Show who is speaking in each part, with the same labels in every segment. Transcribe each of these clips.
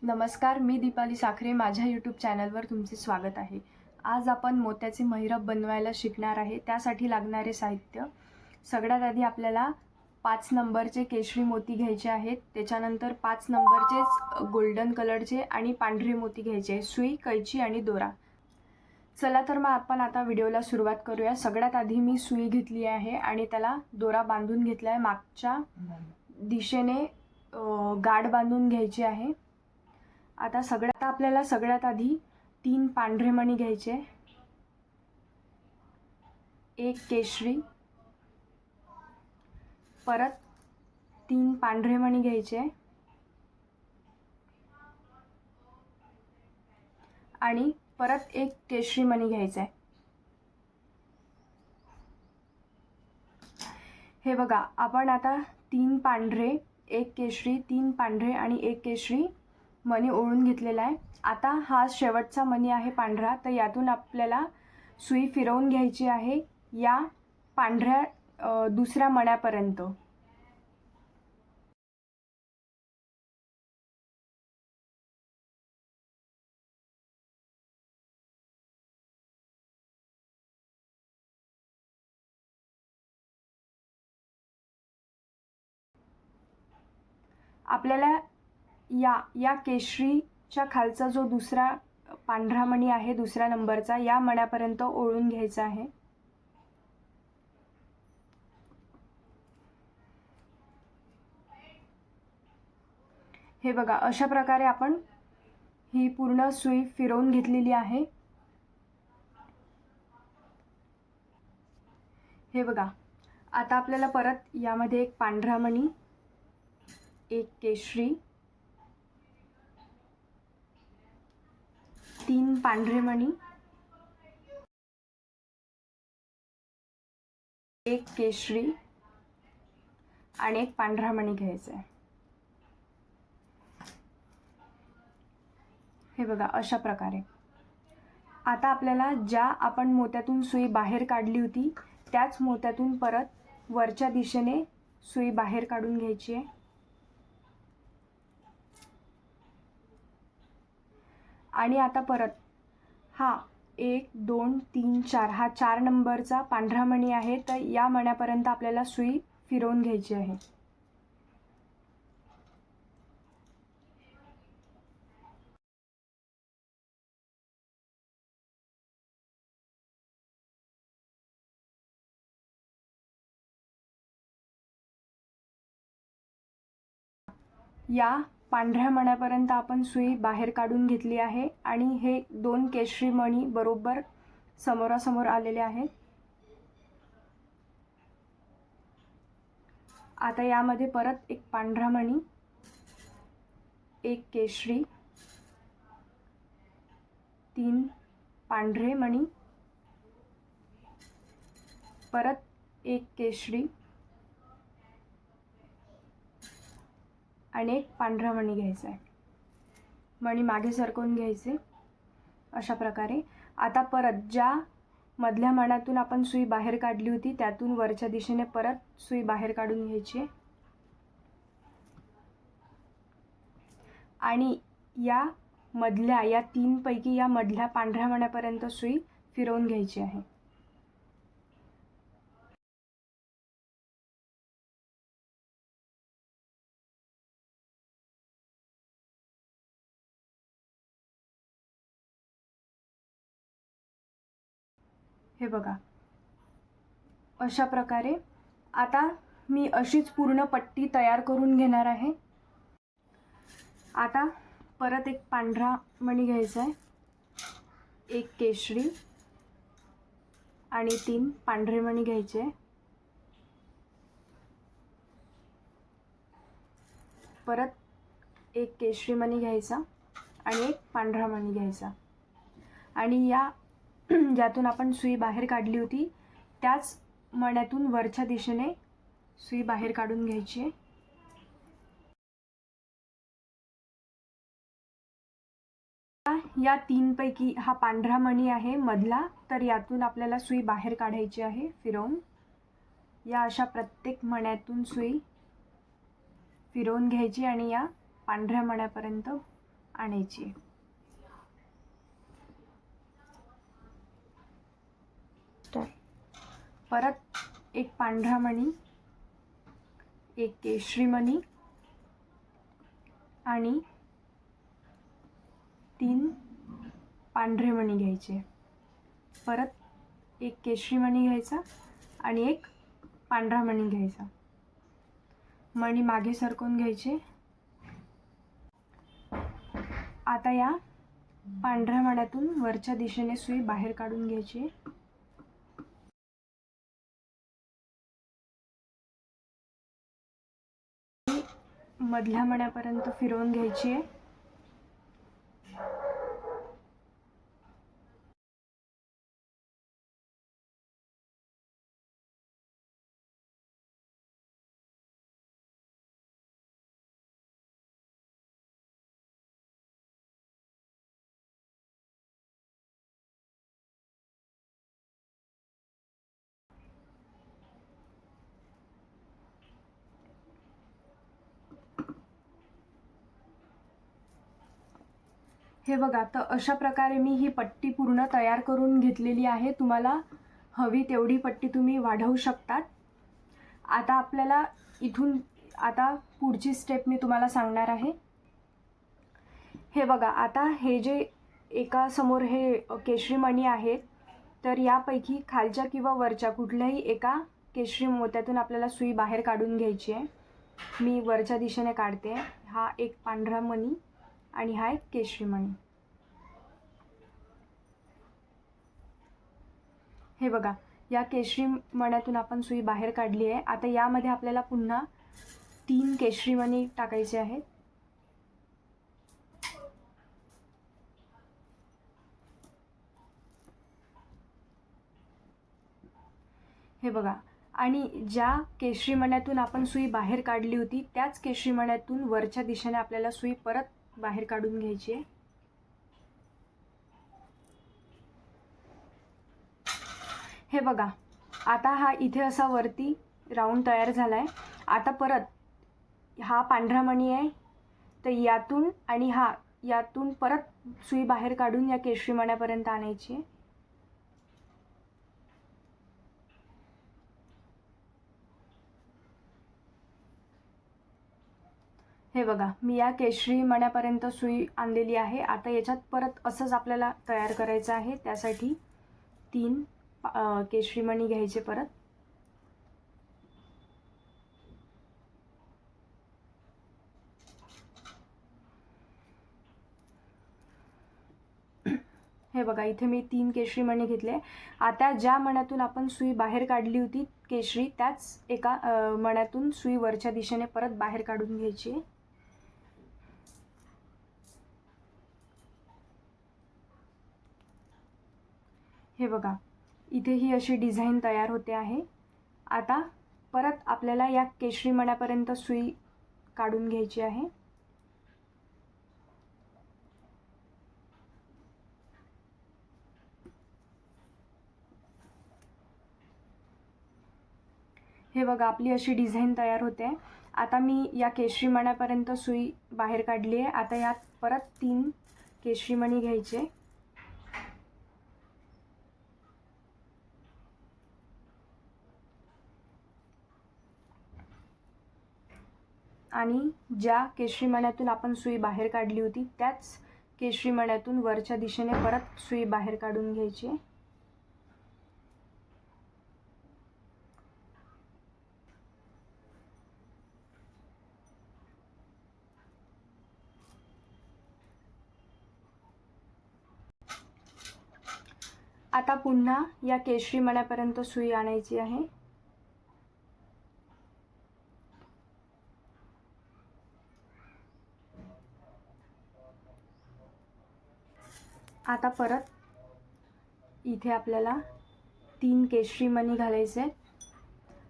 Speaker 1: नमस्कार, मी दीपाली साखरे. माझ्या यूट्यूब चॅनलवर तुमचे स्वागत आहे. आज आपण मोत्याचे महिरप बनवायला शिकणार आहे. त्यासाठी लागणारे साहित्य, सगळ्यात आधी आपल्याला 5 नंबरचे केशरी मोती घ्यायचे आहेत. त्याच्यानंतर 5 नंबरचेच गोल्डन कलरचे आणि पांढरे मोती घ्यायचे. सुई, कैची आणि दोरा. चला तर मग आपण आता व्हिडिओला सुरुवात करूया. सगळ्यात आधी मी सुई घेतली आहे आणि त्याला दोरा बांधून घेतला आहे. मागच्या दिशेने गाठ बांधून घ्यायची आहे. आता आपल्याला सगळ्यात आधी 3 पांढरे मणी घ्यायचे, 1 केशरी, परत 3 पांढरे मणी घ्यायचे आणि परत 1 केशरी मणी घ्यायचा आहे. हे बघा, आपण आता 3 पांढरे, 1 केशरी, 3 पांढरे आणि 1 केशरी मणी ओढून घेतलेला आहे. आता हा शेवटचा मणी आहे पांढरा, तर यातून आपल्याला सुई फिरवून घ्यायची आहे या पांढऱ्या दुसऱ्या मण्यापर्यंत. आपल्याला या केशरीच्या खालचा जो दुसरा पांढरा मणी आहे दुसऱ्या नंबरचा, या मण्यापर्यंत ओढून घ्यायचा आहे. हे बघा, अशा प्रकारे आपण ही पूर्ण सुई फिरवून घेतलेली आहे. हे बघा, आता आपल्याला परत यामध्ये 1 पांढरा मणी, 1 केशरी, 3 पांढरे मणी, 1 केशरी आणि 1 पांढरा मणी घ्यायचा आहे. हे बघा, अशा प्रकारे. आता आपल्याला ज्या आपण मोत्यातून सुई बाहेर काढली होती त्याच मोत्यातून परत वरच्या दिशेने सुई बाहेर काढून घ्यायची आहे. आणि आता परत हा 1 2 3 4 हा 4 नंबरचा पांढरा मणी आहे, तर या मण्यापर्यंत आपल्याला सुई फिरवून घ्यायची आहे. या पांढऱ्या मण्यापर्यंत आपण सुई बाहेर काढून घेतली आहे आणि हे 2 केशरी मणी बरोबर समोरासमोर आलेले आहेत. आता यामध्ये परत 1 पांढरा मणी, 1 केशरी, 3 पांढरे मणी, परत 1 केशरी आणि 1 पांढरा मणी घ्यायचा आहे. मणी मागे सरकवून घ्यायचे अशा प्रकारे. आता परत ज्या मधल्या मण्यातून आपण सुई बाहेर काढली होती त्यातून वरच्या दिशेने परत सुई बाहेर काढून घ्यायची आहे आणि या 3 पैकी या मधल्या पांढऱ्या मण्यापर्यंत सुई फिरवून घ्यायची आहे. हे बघा, अशा प्रकारे. आता मी अशीच पूर्ण पट्टी तयार करून घेणार आहे. आता परत 1 पांढरा मणी घ्यायचा आहे, 1 केशरी आणि 3 पांढरे मणी घ्यायचे. परत 1 केशरी मणी घ्यायचा आणि 1 पांढरा मणी घ्यायचा आणि या ज्यातून आपण सुई बाहेर काढली होती त्याच मण्यातून वरच्या दिशेने सुई बाहेर काढून घ्यायची आहे. या 3 पैकी हा पांढरा मणी आहे मधला, तर यातून आपल्याला सुई बाहेर काढायची आहे फिरवून. या अशा प्रत्येक मण्यातून सुई फिरवून घ्यायची आणि या पांढऱ्या मण्यापर्यंत आणायची. परत एक पांढरा मणी, एक केशरी मणी आणि 3 पांढरे मणी घ्यायचे. परत एक केशरी मणी घ्यायचा आणि एक पांढरा मणी घ्यायचा. मणी मागे सरकवून घ्यायचे. आता या पांढऱ्या मण्यातून वरच्या दिशेने सुई बाहेर काढून घ्यायची. मधल्या मण्यापर्यंत फिरवून घ्यायची आहे. हे बघा, तर अशा प्रकारे मी ही पट्टी पूर्ण तयार करून घेतलेली आहे. तुम्हाला हवी तेवढी पट्टी तुम्ही वाढवू शकतात. आता आपल्याला इथून आता पुढची स्टेप मी तुम्हाला सांगणार आहे. हे बघा, आता हे जे एका समोर हे केशरी मणी आहेत, तर यापैकी खालच्या किंवा वरच्या कुठल्याही एका केशरी मोत्यातून आपल्याला सुई बाहेर काढून घ्यायची आहे. मी वरच्या दिशेने काढते. हा एक पांढरा मणी आणि हा एक केशरी मणी. हे बघा, या केशरी मण्यातून आपण सुई बाहेर काढली आहे. आता यामध्ये आपल्याला पुन्हा 3 केशरी मणी टाकायचे आहेत. हे बघा, आणि ज्या केशरी मण्यातून आपण सुई बाहेर काढली होती त्याच केशरी मण्यातून वरच्या दिशेने आपल्याला सुई परत बाहेर काढून घ्यायची आहे. हे बघा, आता हा इथे असा वरती राऊंड तयार झाला आहे. आता परत हा पांढरा मणी आहे, तर यातून आणि यातून परत सुई बाहेर काढून या केशरी मण्यापर्यंत आणायची आहे. हे बघा, मी या केशरी मण्यापर्यंत सुई आणलेली आहे. आता याच्यात परत असंच आपल्याला तयार करायचं आहे. त्यासाठी 3 केशरी मणी घ्यायचे परत. हे बघा, इथे मी 3 केशरी मणी घेतले. आता ज्या मण्यातून आपण सुई बाहेर काढली होती केशरी, त्याच एका मण्यातून सुई वरच्या दिशेने परत बाहेर काढून घ्यायची. हे बघा, इथे ही अशी डिझाईन तयार होते आहे. आता परत आपल्याला या केशरी मण्यापर्यंत सुई काढून घ्यायची आहे. हे बघा, आपली अशी डिझाईन तयार होते. आता मी या केशरी मण्यापर्यंत सुई बाहेर काढली आहे. आता यात परत 3 केशरी मणी घ्यायचे आणि ज्या केशरी मण्यातून आपण सुई बाहेर काढली होती त्याच केशरी मण्यातून वरच्या दिशेने परत सुई बाहेर काढून घ्यायची. आता पुन्हा या केशरी मण्यापर्यंत सुई आणायची आहे. आता परत इथे आपल्याला 3 केशरी मणी घालायचे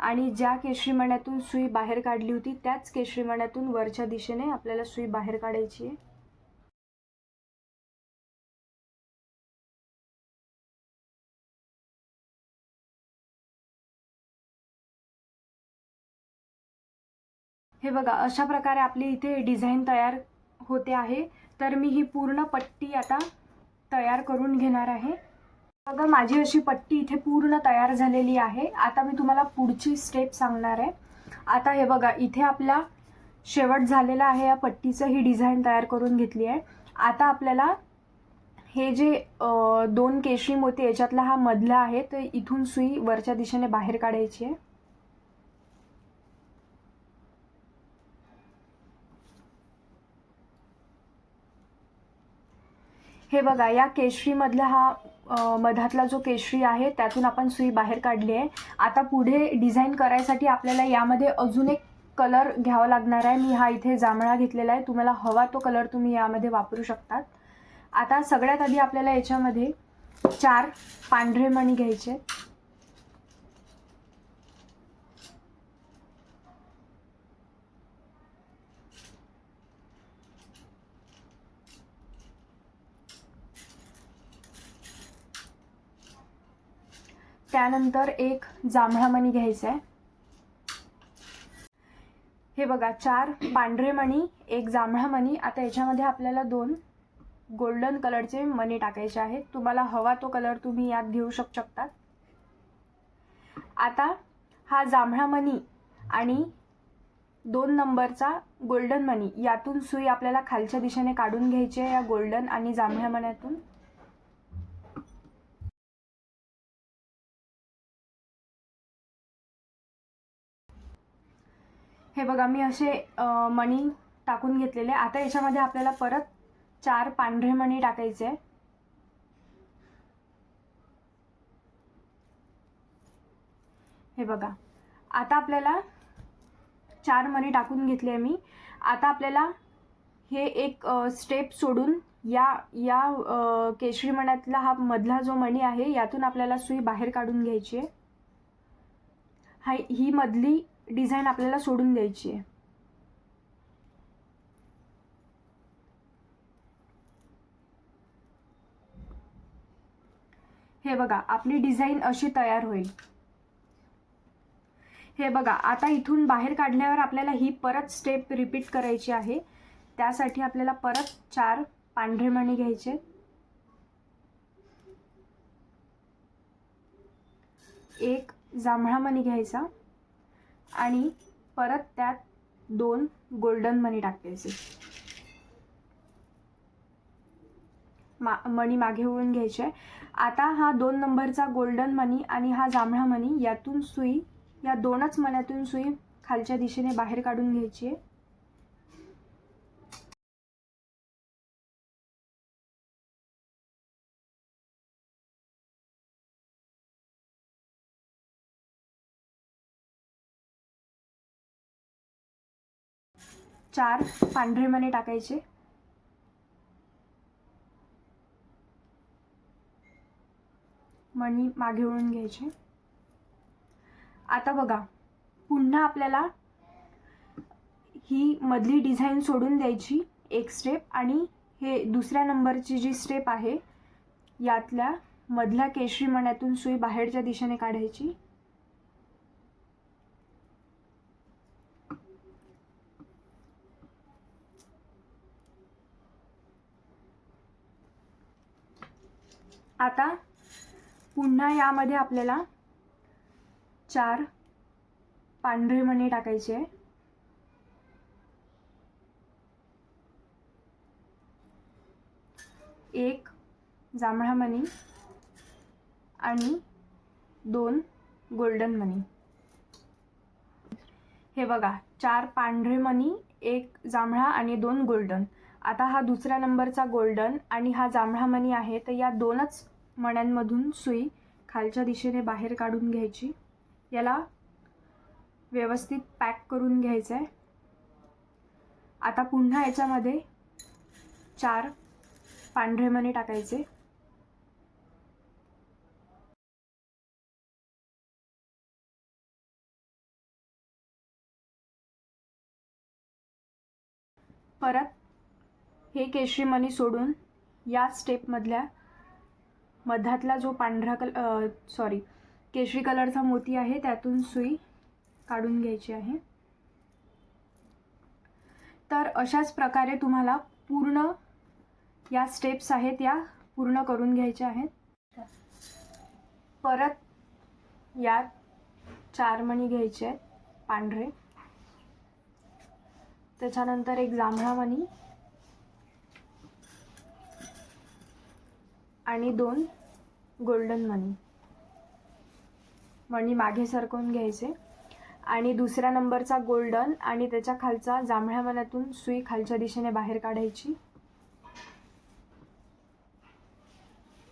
Speaker 1: आणि ज्या केशरी मण्यातून सुई बाहेर काढली होती त्याच केशरी मण्यातून वरच्या दिशेने आपल्याला सुई बाहेर काढायची आहे. हे बघा, अशा प्रकारे आपली इथे डिझाईन तयार होते आहे. तर मी ही पूर्ण पट्टी आता तयार करून घेणार आहे। बघा माझी अशी पट्टी इथे पूर्ण तयार झालेली आहे। आता मी तुम्हाला पुढची स्टेप सांगणार आहे। आता हे बघा इथे आपला शेवट झालेला आहे। या पट्टीचं ही डिझाईन तयार करून घेतली आहे। आता आपल्याला हे जे 2 केशरी मोती याच्यातला हा मधला आहे, तर इथून सुई वरच्या दिशेने बाहेर काढायची आहे। हे बघा या केशरी मधला हा मधातला जो केशरी आहे त्यातून आपण सुई बाहेर काढली आहे। आता पुढे डिझाईन करायसाठी आपल्याला यामध्ये अजून एक कलर घ्यावा लागणार आहे। मी हा इथे जांभळा घेतलेला आहे, तुम्हाला हवा तो कलर तुम्ही यामध्ये वापरू शकतात। आता सगळ्यात आधी आपल्याला याच्यामध्ये 4 पांढरे मणी घ्यायचे। त्यानंतर एक जांभळा मणी घ्यायचा आहे। हे बघा 4 पांढरे मणी, एक जांभळा मणी। आता याच्यामध्ये आपल्याला 2 गोल्डन कलरचे मणी टाकायचे आहेत। तुम्हाला हवा तो कलर तुम्ही यात घेऊ शकतात। आता हा जांभळा मणी आणि 2 नंबरचा गोल्डन मणी यातून सुई आपल्याला खालच्या दिशेने काढून घ्यायची आहे, या गोल्डन आणि जांभळ्या मण्यातून। हे बघा मी असे मणी टाकून घेतलेले। आता याच्यामध्ये आपल्याला परत 4 पांढरे मणी टाकायचे। हे बघा आता आपल्याला 4 मणी टाकून घेतले मी। आता आपल्याला हे एक स्टेप सोडून या केशरी मण्यातला हा मधला जो मणी आहे यातून आपल्याला सुई बाहेर काढून घ्यायची आहे। ही मधली डिझाईन आपल्याला सोडून द्यायची आहे। हे बघा आपली डिझाईन अशी तयार होईल। हे बघा आता इथून बाहेर काढल्यावर आपल्याला ही परत स्टेप रिपीट करायची आहे। त्यासाठी आपल्याला परत 4 पांढरे मणी घ्यायचे, एक जांभळा मणी घ्यायचा आणि परत त्यात 2 गोल्डन मणी टाकायचे। मणी मागे वळून घ्यायचे। आता हा 2 नंबरचा गोल्डन मणी आणि हा जांभळा मणी यातून सुई, या 2च मण्यातून सुई खालच्या दिशेने बाहेर काढून घ्यायची आहे। चार पांढरे मणी टाकायचे, मणी मागे वळून घ्यायचे। आता बघा पुन्हा आपल्याला ही मधली डिझाईन सोडून द्यायची एक स्टेप, आणि हे दुसऱ्या नंबरची जी स्टेप आहे यातल्या मधल्या केशरी मण्यातून सुई बाहेरच्या दिशेने काढायची। आता पुन्हा यामध्ये आपल्याला 4 पांढरे मणी टाकायचे, एक जांभळा मणी आणि 2 गोल्डन मणी। हे बघा 4 पांढरे मणी, एक जांभळा आणि 2 गोल्डन। आता हा दुसऱ्या नंबरचा गोल्डन आणि हा जांभळा मणी आहे, तर या 2च मण्यांमधून सुई खालच्या दिशेने बाहेर काढून घ्यायची। याला व्यवस्थित पॅक करून घ्यायचं आहे। आता पुन्हा याच्यामध्ये 4 पांढरे मणी टाकायचे, परत हे केशरी मणी सोडून या स्टेप मधल्या मधातला जो केशरी कलरचा मोती आहे त्यातून सुई काढून घ्यायची आहे। तर अशाच प्रकारे तुम्हाला पूर्ण या स्टेप्स आहेत या पूर्ण करून घ्यायच्या आहेत. परत यात 4 मणी घ्यायचे आहेत पांढरे, त्याच्यानंतर एक जांभळा मणी आणि 2 गोल्डन मणी मागे सरकवून घ्यायचे आणि दुसऱ्या नंबरचा गोल्डन आणि त्याच्या खालचा जांभळ्या मण्यातून सुई खालच्या दिशेने बाहेर काढायची.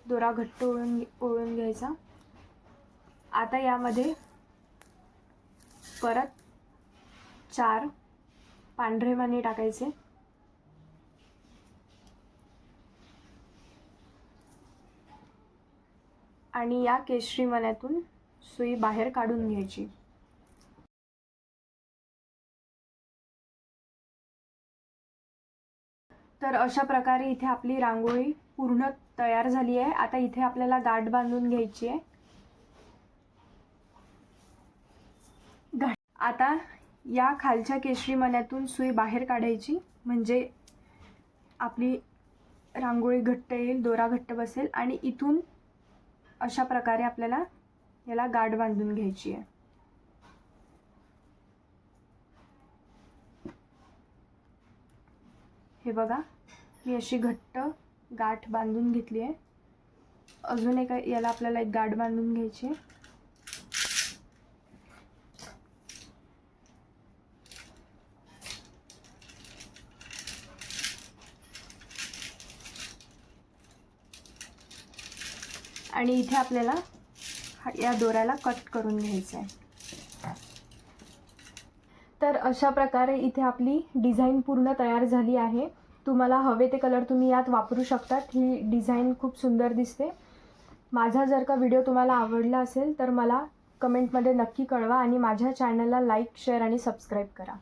Speaker 1: दोरा घट्ट ओळून घ्यायचा. आता यामध्ये परत 4 पांढरे मणी टाकायचे आणि या केशरी मण्यातून सुई बाहेर काढून घ्यायची. तर अशा प्रकारे इथे आपली रांगोळी पूर्ण तयार झाली आहे. आता इथे आपल्याला गाठ बांधून घ्यायची आहे. आता या खालच्या केशरी मण्यातून सुई बाहेर काढायची, म्हणजे आपली रांगोळी घट्ट येईल, दोरा घट्ट बसेल आणि इथून अशा प्रकारे आपल्याला याला गाठ बांधून घ्यायची आहे. हे बघा, मी अशी घट्ट गाठ बांधून घेतली आहे. अजून एक याला आपल्याला एक गाठ बांधून घ्यायची आहे. आणि इथे आपल्याला या दोऱ्याला कट करून घ्यायचं आहे. तर अशा प्रकारे इथे आपली डिझाईन पूर्ण तयार झाली आहे. तुम्हाला हवे ते कलर तुम्ही यात वापरू शकतात. ही डिझाईन खूप सुंदर दिसते. माझा जर का व्हिडिओ तुम्हाला आवडला असेल तर मला कमेंटमध्ये नक्की कळवा आणि माझ्या चॅनलला लाईक, शेअर आणि सबस्क्राईब करा.